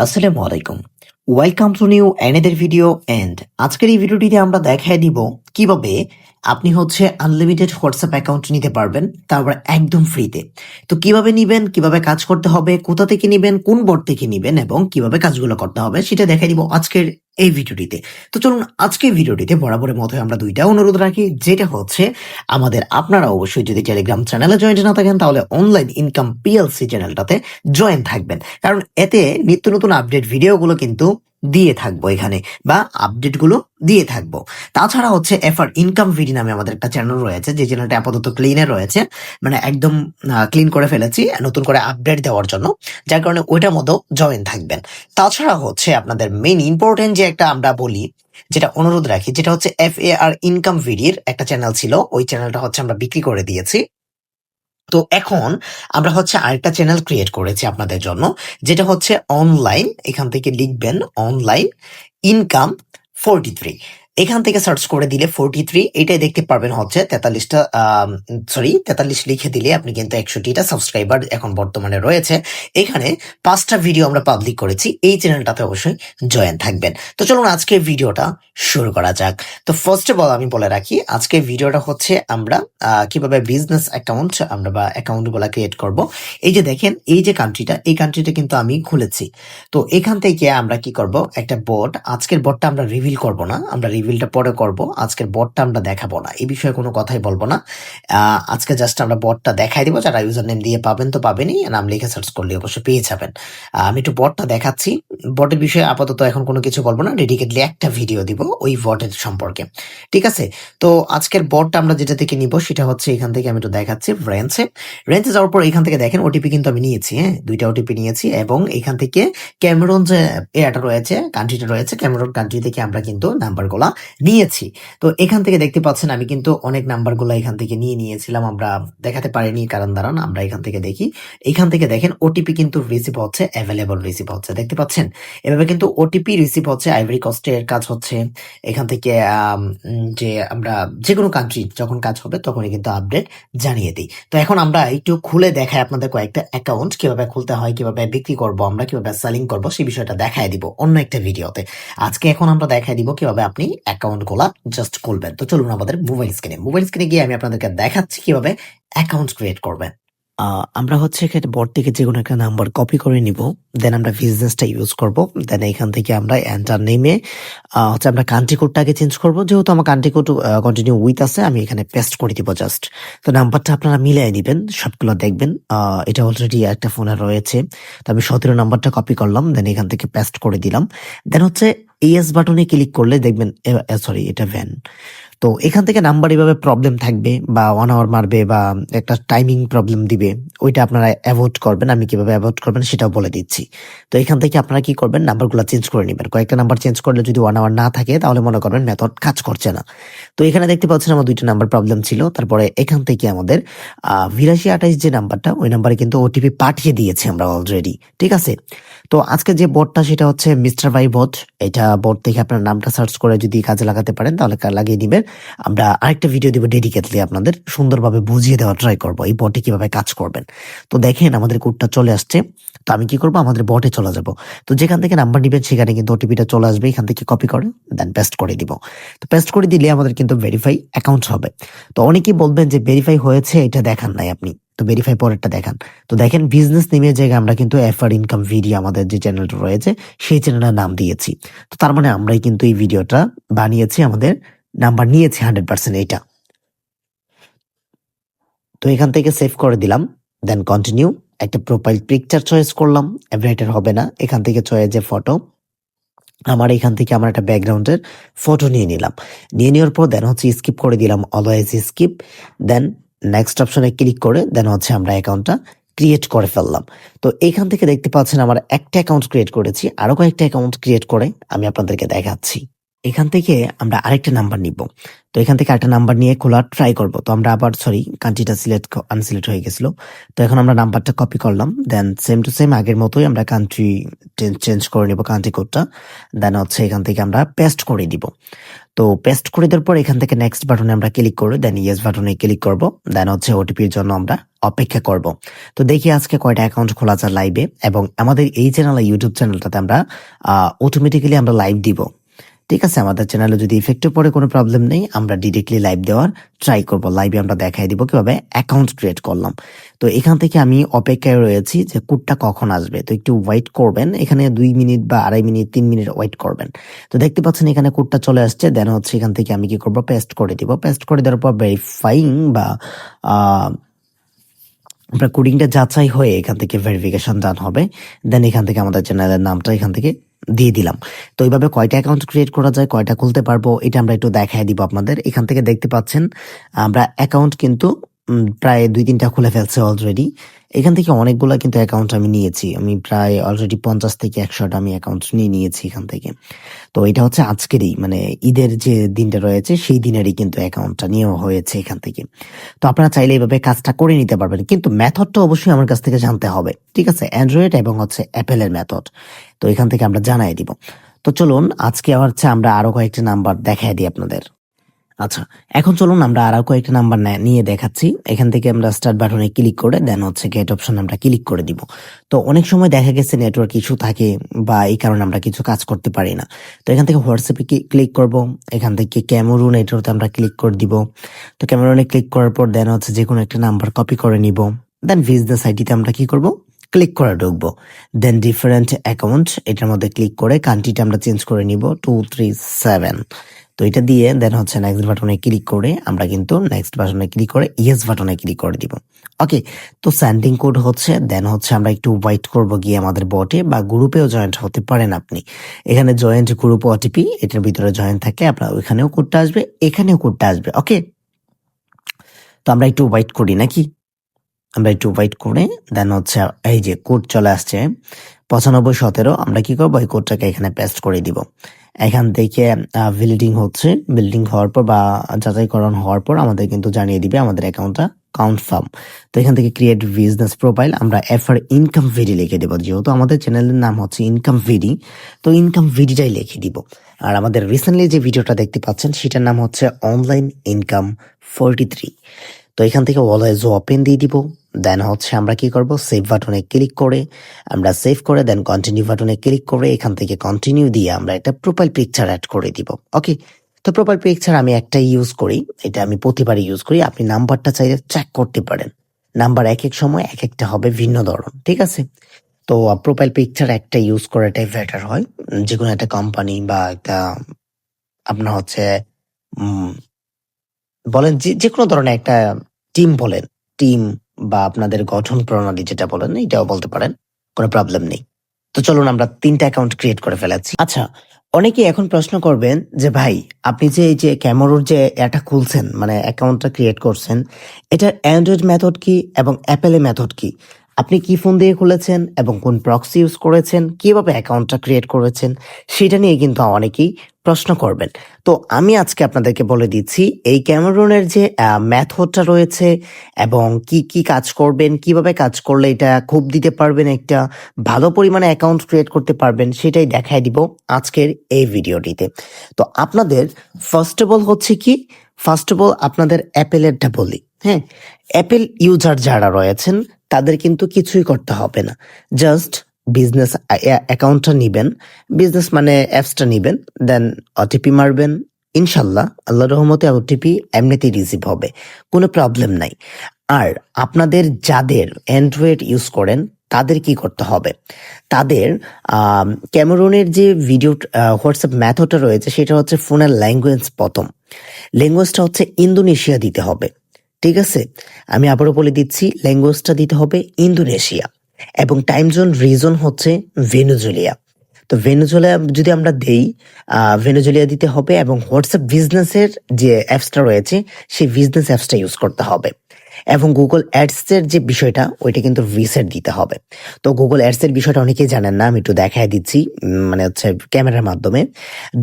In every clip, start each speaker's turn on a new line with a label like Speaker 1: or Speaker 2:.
Speaker 1: আসসালামু আলাইকুম। Welcome to new another video and আজকের এই ভিডিওটিতে আমরা দেখায় দিব কিভাবে আপনি আনলিমিটেড হোয়াটসঅ্যাপ অ্যাকাউন্ট নিতে পারবেন, তারপর একদম ফ্রিতে। তো কিভাবে নিবেন, কিভাবে কাজ করতে হবে, কোথা থেকে নিবেন, কোন বোর্ড থেকে নিবেন এবং কিভাবে কাজগুলো করতে হবে সেটা দেখাই দিব আজকের এই ভিডিওটিতে। তো চলুন আজকের ভিডিওটিতে বরাবরের মতো আমরা দুইটা অনুরোধ রাখি, যেটা হচ্ছে আপনারা অবশ্যই যদি টেলিগ্রাম চ্যানেলে জয়েন্ট না থাকেন তাহলে অনলাইন ইনকাম পিএলসি চ্যানেলটাতে জয়েন থাকবেন, কারণ এতে নিত্য নতুন আপডেট ভিডিওগুলো কিন্তু দিয়ে থাকবো এখানে, বা আপডেটগুলো দিয়ে থাকবো। তাছাড়া এফআর ইনকাম ভিডি নামে আমাদের একটা চ্যানেল রয়েছে, যে চ্যানেলটা আপাতত ক্লিনে রয়েছে, মানে একদম ক্লিন করে ফেলেছি নতুন করে আপডেট দেওয়ার জন্য, যার কারণে ওইটার মতো জয়েন থাকবেন। তাছাড়া আপনাদের মেইন ইম্পর্টেন্ট যে একটা আমরা বলি, যেটা অনুরোধ রাখি, যেটা FAR ইনকাম ভিডির একটা চ্যানেল ছিল, ওই চ্যানেলটা আমরা বিক্রি করে দিয়েছি। তো এখন আমরা আরেকটা চ্যানেল ক্রিয়েট করেছি আপনাদের জন্য, যেটা অনলাইন, এখান থেকে লিখবেন অনলাইন ইনকাম 43। এখান থেকে সার্চ করে দিলে 43 এটাই দেখতে পারবেন, 43 লিখে দিলে আপনি কিন্তু 61টা সাবস্ক্রাইবার এখন বর্তমানে রয়েছে। এখানে 5টা ভিডিও আমরা পাবলিক করেছি, এই চ্যানেলটাতে অবশ্যই জয়েন থাকবেন। তো চলুন আজকের ভিডিওটা শুরু করা যাক। তো ফার্স্ট অফ অল আমি বলে রাখি, আজকের ভিডিওটা আমরা কিভাবে বিজনেস অ্যাকাউন্ট আমরা বা অ্যাকাউন্ট গুলা ক্রিয়েট করব। এই যে দেখেন, এই যে এই কান্ট্রিটা কিন্তু আমি খুলেছি। তো এখান থেকে আমরা কি করব, একটা বোর্ড, আজকের বোর্ডটা আমরা রিভিল করব না, আমরা রিভিলটা পরে করব, আজকের বোর্ডটা আমরা দেখাবো না, এই বিষয়ে কোনো কথাই বলবো না। আজকে জাস্ট আমরা বোর্ডটা দেখাই দিব, যারা ইউজার নেম দিয়ে পাবেন তো পাবেনই, নাম লিখে সার্চ করলে অবশ্যই পেয়ে যাবেন। আমি একটু বোর্ডটা দেখাচ্ছি। বোর্ডের বিষয়ে আপাতত এখন কোনো কিছু বলবো না, ডেডিকেটলি একটা ভিডিও দিব ওই বোর্ডের সম্পর্কে, ঠিক আছে? তো আজকের বোর্ডটা আমরা যেটা থেকে নিব সেটা এখান থেকে আমি একটু দেখাচ্ছি, রেঞ্চে যাওয়ার পর এখান থেকে দেখেন ওটিপি কিন্তু আমি নিয়েছি, হ্যাঁ, 2টা ওটিপি নিয়েছি, এবং এখান থেকে ক্যামেরুন যে এরিয়াটা রয়েছে, কান্ট্রিটা রয়েছে, ক্যামেরুন কান্ট্রি থেকে আমরা কিন্তু নাম্বারগুলা নিয়েছি। তো এখান থেকে দেখতে পাচ্ছেন আমি কিন্তু অনেক নাম্বারগুলো এখান থেকে নিয়েছিলাম, আমরা দেখাতে পারিনি কারণ দাঁড়ান আমরা এখান থেকে দেখি। এখান থেকে দেখেন ওটিপি কিন্তু রিসিভ হচ্ছে, অ্যাভেলেবল রিসিভ হচ্ছে, দেখতে পাচ্ছেন? এভাবে কিন্তু ওটিপি রিসিভ হচ্ছে। আইভরি কোস্টের কাজ এখান থেকে যে আমরা যে কোনো কান্ট্রি যখন কাজ হবে তখনই কিন্তু আপডেট জানিয়ে দিই। তো এখন আমরা একটু খুলে দেখাই আপনাদের কয়েকটা অ্যাকাউন্ট কিভাবে খুলতে হয়, কিভাবে বিক্রি করব, আমরা কিভাবে সেলিং করব, সেই বিষয়টা দেখায় দিব অন্য একটা ভিডিওতে। আজকে এখন আমরা দেখাই দিব কিভাবে আপনি অ্যাকাউন্ট গুলা জাস্ট খুলবেন। তো চলুন আমাদের মোবাইল স্ক্রিনে গিয়ে আমি আপনাদেরকে দেখাচ্ছি কিভাবে অ্যাকাউন্ট ক্রিয়েট করবেন। আমরা এখানে বোর্ড থেকে যে কোনো একটা নাম্বার কপি করে নিব, দেন আমরা বিজনেসটা ইউজ করব, দেন এখান থেকে আমরা এন্টার নেমে আমরা কান্ট্রি কোডটা আগে চেঞ্জ করব, যেহেতু আমার কান্ট্রি কোড কন্টিনিউ উইথ আছে, আমি এখানে পেস্ট করে দিব জাস্ট। তো নাম্বারটা আপনারা মিলিয়ে দিবেন, সবগুলো দেখবেন এটা অলরেডি একটা ফোনে রয়েছে। তো আমি 17 নাম্বারটা কপি করলাম, দেন এখান থেকে পেস্ট করে দিলাম। দেন এস বাটনে ক্লিক করলে দেখবেন, সরি এটা ভ্যান। তো এখান থেকে নাম্বার এভাবে প্রবলেম থাকবে, বা 1 আওয়ার মারবে, বা একটা টাইমিং প্রবলেম দিবে, ওইটা আপনারা অ্যাভয়েড করবেন। আমি কিভাবে অ্যাভয়েড করবেন সেটাও বলে দিচ্ছি। তো এখান থেকে আপনারা কি করবেন, নাম্বারগুলো চেঞ্জ করে নেবেন। কয়েকটা নাম্বার চেঞ্জ করলে যদি 1 আওয়ার না থাকে তাহলে মনে করবেন মেথড কাজ করছে না। তো এখানে দেখতে পাচ্ছেন আমার 2টা নাম্বার প্রবলেম ছিল। তারপরে এখান থেকে আমাদের 8228 যে নাম্বারটা, ওই নাম্বারে কিন্তু ওটিপি পাঠিয়ে দিয়েছি আমরা অলরেডি, ঠিক আছে? তো আজকে যে বোর্ডটা সেটা মিস্টার ভাই বোর্ড। এটা বোর্ড থেকে আপনার নামটা সার্চ করে যদি কাজে লাগাতে পারেন তাহলে লাগিয়ে দিবেন। আমরা আরেকটা ভিডিও দিব ডেডিকেটলি, আপনাদের সুন্দরভাবে বুঝিয়ে দেওয়ার ট্রাই করবো এই বটে কিভাবে কাজ করবেন। তো দেখেন আমাদের কোডটা চলে আসছে। তো আমি কি করবো, আমাদের বটে চলে যাব। তো যেখান থেকে নাম্বার নিবেন সেখানে কিন্তু ওটিপিটা চলে আসবে, এখান থেকে কপি করে দেন পেস্ট করে দিব। তো পেস্ট করে দিলে আমাদের কিন্তু ভেরিফাই অ্যাকাউন্ট হবে। তো অনেকেই বলবেন যে ভেরিফাই হয়েছে, এটা দেখান নাই আপনি, তো ভেরিফাই পরেরটা দেখান। তো দেখেন বিজনেস নেমের জায়গায় আমরা কিন্তু এফআর ইনকাম ভিডিও, আমাদের যে চ্যানেলটা রয়েছে সেই চ্যানেলের নাম দিয়েছি। তো তার মানে আমরাই কিন্তু এই ভিডিওটা বানিয়েছি, আমাদের নাম্বার নিয়েছে 100% এইটা। তো এখান থেকে সেভ করে দিলাম, দেন কন্টিনিউ। একটা প্রোফাইল পিকচার চয়েস করলাম, এভারেটার হবে না, এখান থেকে চয়েস যে ফটো, আমার এখান থেকে আমার একটা ব্যাকগ্রাউন্ডের ফটো নিয়ে নিলাম। নিয়ে নেওয়ার পর দেন স্কিপ করে দিলাম, অলওয়েজ স্কিপ। দেন নেক্সট অপশনে ক্লিক করে দেন আমরা অ্যাকাউন্টটা ক্রিয়েট করে ফেললাম। তো এখান থেকে দেখতে পাচ্ছেন আমার একটা অ্যাকাউন্ট ক্রিয়েট করেছি, আরো কয়েকটা অ্যাকাউন্ট ক্রিয়েট করে আমি আপনাদেরকে দেখাচ্ছি। এখান থেকে আমরা আরেকটা নাম্বার নিব। তো এখান থেকে আরেকটা নাম্বার নিয়ে খোলার ট্রাই করব। তো আমরা আবার সরি কান্ট্রিটা আনসিলেক্ট হয়ে গেছিল। তো এখন আমরা নাম্বারটা কপি করলাম। দেন সেম টু সেম আগের মতোই আমরা কান্ট্রি চেঞ্জ করে নিব কান্ট্রি কোডটা। দেন হচ্ছে এখান থেকে আমরা পেস্ট করে দিব। তো পেস্ট করে দেওয়ার পর এখান থেকে নেক্সট বাটনে আমরা ক্লিক করব, দেন ইয়েস বাটনে ক্লিক করব, দেন হচ্ছে ওটিপির জন্য আমরা অপেক্ষা করব। তো দেখি আজকে কয়টা অ্যাকাউন্ট খোলা যায় লাইভে, এবং আমাদের এই চ্যানেলে ইউটিউব চ্যানেলটাতে আমরা অটোমেটিক্যালি আমরা লাইভ দিব। ঠিক আছে, আমাদের চ্যানেলে যদি ইফেক্টে পড়ে কোনো প্রবলেম নেই, আমরা ডিরেক্টলি লাইভ দেওয়ার ট্রাই করব। লাইভে আমরা দেখাই দিব কিভাবে অ্যাকাউন্ট ক্রিয়েট করলাম। তো এখান থেকে আমি অপেক্ষায় রয়েছি যে কোডটা কখন আসবে। তো একটু ওয়েট করবেন, এখানে 2 মিনিট বা 2.5 মিনিট 3 মিনিট ওয়েট করবেন। তো দেখতে পাচ্ছেন এখানে কোডটা চলে আসছে। দেন হচ্ছে এখান থেকে আমি কি করব, পেস্ট করে দিব। পেস্ট করে দেওয়ার পর ভেরিফাইং বা আপনার কোডিংটা যাচাই হয়ে এখান থেকে ভেরিফিকেশন ডান হবে। দেন এখান থেকে আমাদের চ্যানেলের নামটা এখান থেকে দিয়ে দিলাম। তো এইভাবে কয়টা অ্যাকাউন্ট ক্রিয়েট করা যায়, কয়টা খুলতে পারবো, এটা আমরা একটু দেখাই দিব আপনাদের। এখান থেকে দেখতে পাচ্ছেন আমরা অ্যাকাউন্ট কিন্তু প্রায় 2-3টা খুলে ফেলছে অলরেডি। এখান থেকে অনেকগুলা কিন্তু অ্যাকাউন্ট আমি নিয়েছি। আমি প্রায় অলরেডি 50 থেকে 100টা আমি অ্যাকাউন্ট নিয়ে নিয়েছি এখান থেকে। তো এটা হচ্ছে আজকেরই মানে ঈদের যে দিনটা রয়েছে সেই দিনেরই কিন্তু অ্যাকাউন্টটা নেওয়া হয়েছে এখান থেকে। তো আপনারা চাইলে এইভাবে কাজটা করে নিতে পারবেন, কিন্তু মেথডটা অবশ্যই আমার কাছ থেকে জানতে হবে। ঠিক আছে, অ্যান্ড্রয়েড এবং হচ্ছে অ্যাপেলের মেথড। তো এখান থেকে আমরা জানাই দিব। তো চলুন আজকে হচ্ছে আমরা আরো কয়েকটি নাম্বার দেখাই দিই আপনাদের। আচ্ছা, এখন চলুন আমরা আরো কয়েকটা নাম্বার নিয়ে দেখাচ্ছি। এখান থেকে আমরা স্টার্ট বাটনে ক্লিক করে দেন হচ্ছে গেট অপশন আমরা ক্লিক করে দিব। তো অনেক সময় দেখা গেছে নেটওয়ার্ক ইস্যু থাকে বা এই কারণে আমরা কিছু কাজ করতে পারি না। তো এখান থেকে হোয়াটসঅ্যাপে ক্লিক করব। এখান থেকে ক্যামেরুন এটাতে আমরা ক্লিক করে দিব। তো ক্যামেরুনে ক্লিক করার পর দেন হচ্ছে যে কোনো একটা নাম্বার কপি করে নিব। দেন বিজনেস আইডিতে আমরা কি করব, ক্লিক করে ঢুকবো। দেন ডিফারেন্ট অ্যাকাউন্ট এটার মধ্যে ক্লিক করে কান্ট্রিটা আমরা চেঞ্জ করে নিব 237। তো এটা দিয়ে দেন হচ্ছে নেক্সট বাটনে ক্লিক করে আমরা কিন্তু নেক্সট বাটনে ক্লিক করে ইয়েস বাটনে ক্লিক করে দিব। ওকে, তো সেন্ডিং কোড হচ্ছে, দেন হচ্ছে আমরা একটু ওয়েট করব গিয়ে আমাদের বটে বা গ্রুপেও জয়েন্ট হতে পারেন আপনি। এখানে জয়েন্ট গ্রুপ ওটিপি এটার ভিতরে জয়েন্ট থাকে, আপনার ওইখানেও কোডটা আসবে, এখানেও কোডটা আসবে। ওকে, তো আমরা একটু ওয়েট করি নাকি, আমরা একটু ওয়েট করে দেন হচ্ছে এই যে কোড চলে আসছে 9517। আমরা কি করবো, এই কোডটাকে এখানে পেস্ট করে দিব। এখান থেকে বিল্ডিং হচ্ছে, বিল্ডিং হওয়ার পর বা যাচাইকরণ হওয়ার পর আমাদের কিন্তু জানিয়ে দিবে আমাদের অ্যাকাউন্টটা কনফার্ম। তো এখান থেকে ক্রিয়েট বিজনেস প্রোফাইল আমরা এফআর ইনকাম ভিডি লিখে দেবো, যেহেতু আমাদের চ্যানেলের নাম হচ্ছে ইনকাম ভিডি, তো ইনকাম ভিডিটাই লিখে দিব। আর আমাদের রিসেন্টলি যে ভিডিওটা দেখতে পাচ্ছেন সেটার নাম হচ্ছে অনলাইন ইনকাম 43। তো এখান থেকে অলওয়েজ ওপেন দিয়ে দিব। দেন হচ্ছে আমরা কি করব, সেভ বাটনে ক্লিক করে আমরা সেভ করে দেন কন্টিনিউ বাটনে ক্লিক করে এখান থেকে কন্টিনিউ দিয়ে আমরা একটা প্রোফাইল পিকচার অ্যাড করে দিব। ওকে, তো প্রোফাইল পিকচার আমি একটাই ইউজ করি, এটা আমি প্রতিবারই ইউজ করি। আপনি নাম্বারটা চাইলে চেক করতে পারেন, নাম্বার এক এক সময় এক একটা হবে ভিন্ন ধরন। ঠিক আছে, তো প্রোফাইল পিকচার একটা ইউজ করাটাই বেটার হয়। যে কোনো একটা কোম্পানি বা একটা আপনার হচ্ছে বলেন যে কোনো ধরনের একটা টিম বলেন, টিম বা আপনাদের গঠন প্রণালী যেটা বলেন এটাও বলতে পারেন, কোনো প্রবলেম নেই। তো চলুন আমরা 3টা অ্যাকাউন্ট ক্রিয়েট করে ফেলেছি। আচ্ছা, অনেকে এখন প্রশ্ন করবেন যে ভাই আপনি যে এই যে ক্যামেরোর যে এটা খুলছেন মানে অ্যাকাউন্টটা ক্রিয়েট করছেন, এটার অ্যান্ড্রয়েড মেথড কি এবং অ্যাপেলের মেথড কি, আপনি কি ফোন দিয়ে খুলেছেন এবং কোন প্রক্সি ইউজ করেছেন, কিভাবে অ্যাকাউন্টটা ক্রিয়েট করেছেন, সেটা নিয়ে কিন্তু অনেকেই প্রশ্ন করবেন। তো আমি আজকে আপনাদেরকে বলে দিচ্ছি এই ক্যামেরুনের যে মেথডটা রয়েছে এবং কি কি কাজ করবেন, কিভাবে কাজ করলে এটা খুব দিতে পারবেন, একটা ভালো পরিমাণে অ্যাকাউন্ট ক্রিয়েট করতে পারবেন, সেটাই দেখাই দিব আজকের এই ভিডিওটিতে। তো আপনাদের ফার্স্ট অফ অল হচ্ছে কি, ফার্স্ট অফ অল আপনাদের অ্যাপেলেরটা বলি। হ্যাঁ, অ্যাপেল ইউজার যারা রয়েছেন তাদের কিন্তু কিছুই করতে হবে না, জাস্ট বিজনেস অ্যাকাউন্টটা নিবেন, বিজনেস মানে অ্যাপসটা নিবেন, দেন ওটিপি মারবেন। ইনশাল্লাহ আল্লাহর রহমতে ওটিপি এমনিতেই রিসিভ হবে, কোনো প্রবলেম নাই। আর আপনাদের যাদের অ্যান্ড্রয়েড ইউজ করেন তাদের কি করতে হবে, তাদের ক্যামেরুনের যে ভিডিও হোয়াটসঅ্যাপ মেথডটা রয়েছে সেটা হচ্ছে ফোনের ল্যাঙ্গুয়েজ, প্রথম ল্যাঙ্গুয়েজটা হচ্ছে ইন্দোনেশিয়া দিতে হবে। ঠিক আছে, আমি আবারও বলে দিচ্ছি, ল্যাঙ্গুয়েজটা দিতে হবে ইন্দোনেশিয়া এবং টাইম জোন রিজন হচ্ছে ভেনেজুয়েলা। তো ভেনেজুয়েলা যদি আমরা দেই, ভেনেজুয়েলা দিতে হবে এবং হোয়াটসঅ্যাপ বিজনেসের যে অ্যাপসটা রয়েছে সেই বিজনেস অ্যাপসটা ইউজ করতে হবে। এবং গুগল অ্যাডসের যে বিষয়টা ওইটা কিন্তু রিসেট দিতে হবে। তো গুগল অ্যাডসের বিষয়টা অনেকেই জানেন না, আমি একটু দেখায় দিচ্ছি মানে হচ্ছে ক্যামেরার মাধ্যমে।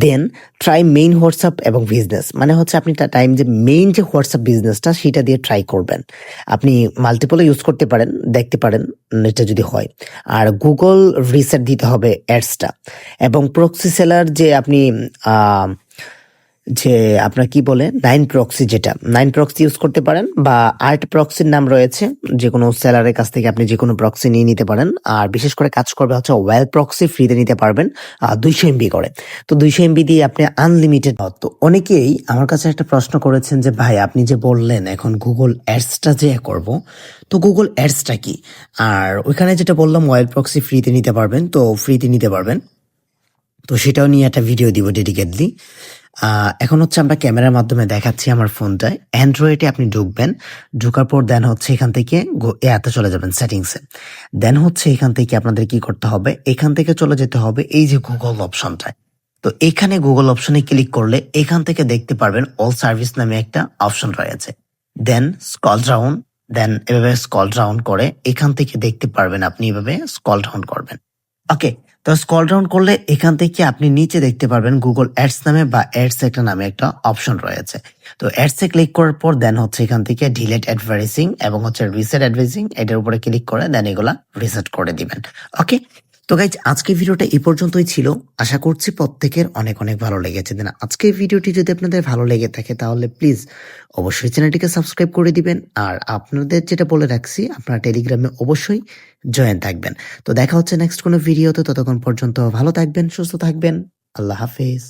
Speaker 1: দেন ট্রাই মেইন হোয়াটসঅ্যাপ এবং বিজনেস, মানে হচ্ছে আপনি টাইম যে মেইন যে হোয়াটসঅ্যাপ বিজনেসটা সেটা দিয়ে ট্রাই করবেন। আপনি মাল্টিপলও ইউজ করতে পারেন, দেখতে পারেন এটা যদি হয়। আর গুগল রিসেট দিতে হবে অ্যাডসটা। এবং প্রক্সি সেলার যে আপনি আহ, যে আপনার কি বলে 9 প্রক্সি, যেটা 9 প্রক্সি ইউজ করতে পারেন, বা আর্ট প্রক্সির নাম রয়েছে, যে কোনো সেলারের কাছ থেকে আপনি যে কোনো প্রক্সি নিয়ে নিতে পারেন। আর বিশেষ করে কাজ করবে হচ্ছে ওয়েল প্রক্সি, ফ্রিতে নিতে পারবেন 200 MB করে। তো 200 MB দিয়ে আপনি আনলিমিটেড। তো অনেকেই আমার কাছে একটা প্রশ্ন করেছেন যে ভাই আপনি যে বললেন এখন গুগল অ্যাডসটা যে করব, তো গুগল অ্যাডসটা কি? আর ওইখানে যেটা বললাম ওয়েল প্রক্সি ফ্রিতে নিতে পারবেন, তো ফ্রিতে নিতে পারবেন, তো সেটাও নিয়ে একটা ভিডিও দিব ডেডিকেটলি। এখন হচ্ছে আমরা ক্যামেরার মাধ্যমে দেখাচ্ছি আমার ফোনটায়। অ্যান্ড্রয়েডে আপনি ঢুকবেন, ঢুকার পর দেন হচ্ছে এখান থেকে এতে চলে যাবেন সেটিংসে। দেন হচ্ছে এখান থেকে আপনাদের কি করতে হবে, এখান থেকে চলে যেতে হবে এই যে গুগল অপশনটায়। তো এখানে গুগল অপশনে ক্লিক করলে এখান থেকে দেখতে পারবেন অল সার্ভিস নামে একটা অপশন রয়েছে। দেন স্ক্রল ডাউন, দেন এভাবে স্ক্রল ডাউন করে এখান থেকে দেখতে পারবেন, আপনি এভাবে স্ক্রল ডাউন করবেন। ওকে, তো স্ক্রল ডাউন করলে এখান থেকে আপনি নিচে দেখতে পারবেন গুগল অ্যাডস নামে বা অ্যাডস একটা নামে একটা অপশন রয়েছে। তো অ্যাডসে ক্লিক করার পর দেন হচ্ছে এখান থেকে ডিলেট অ্যাডভার্টাইজিং এবং হচ্ছে রিসেট অ্যাডভার্টাইজিং, এটার উপরে ক্লিক করে দেন এগুলা রিসেট করে দিবেন। ওকে, তো গাইজ আজকের ভিডিওটা এই পর্যন্তই ছিল। আশা করছি প্রত্যেকের অনেক অনেক ভালো লেগেছে। দেন আজকের ভিডিওটি যদি আপনাদের ভালো লেগে থাকে তাহলে প্লিজ অবশ্যই চ্যানেলটিকে সাবস্ক্রাইব করে দিবেন। আর আপনাদের যেটা বলে রাখছি, আপনারা টেলিগ্রামে অবশ্যই জয়েন থাকবেন। তো দেখা হচ্ছে নেক্সট কোনো ভিডিওতে, ততক্ষণ পর্যন্ত ভালো থাকবেন, সুস্থ থাকবেন। আল্লাহ হাফেজ।